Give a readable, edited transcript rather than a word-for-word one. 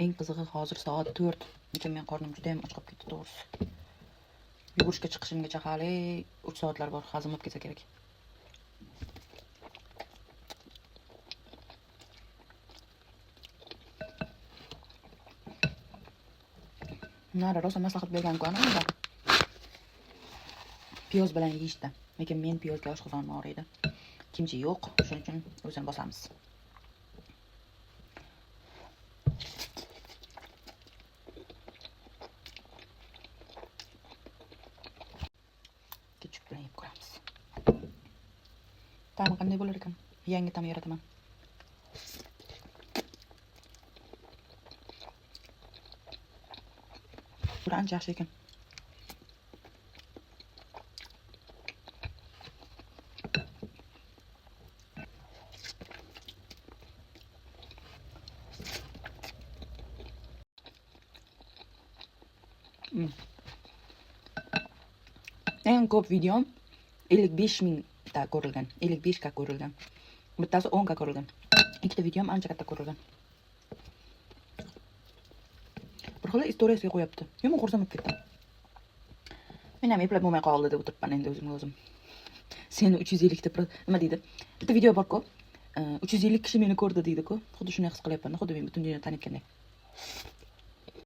Eng qizig'i hozir soat 4. Lekin men qornim juda ham och qolib ketdi to'g'risi. Yugurishga chiqishimgacha hali 3 soatlar bor, hazm ketsa kerak. Nara rosa maslahat bergan-ku ana. Piyoz bilan yeyishdi. Lekin men piyozga oshqozonim og'riydi. Kimchi yo'q, shuning uchun o'zini bosamiz. Ketchup bilan yeb ko'ramiz. Ta'mi qanday bo'lar ekan? Yangi ta'm yarataman. Bu ancha yaxshi ekan. Eng ko'p videom 55 mingta ko'rilgan. 55 ga ko'rilgan. Bittasi 10 ga ko'rilgan. Ikkita videom ancha katta ko'rilgan. Bir xil istoriyasiga qo'yapti. Yomon xursand bo'lib ketdim. Men ham eplab bo'lmay qoldi deb o'tiribman endi o'zim. Seni 350 ta nima deydi? Bitta video bor-ku. 350 kishi meni ko'rdi deydi-ku. Xuddi shunday his qilyapman. Xuddi men butun dunyoni tanitgandek.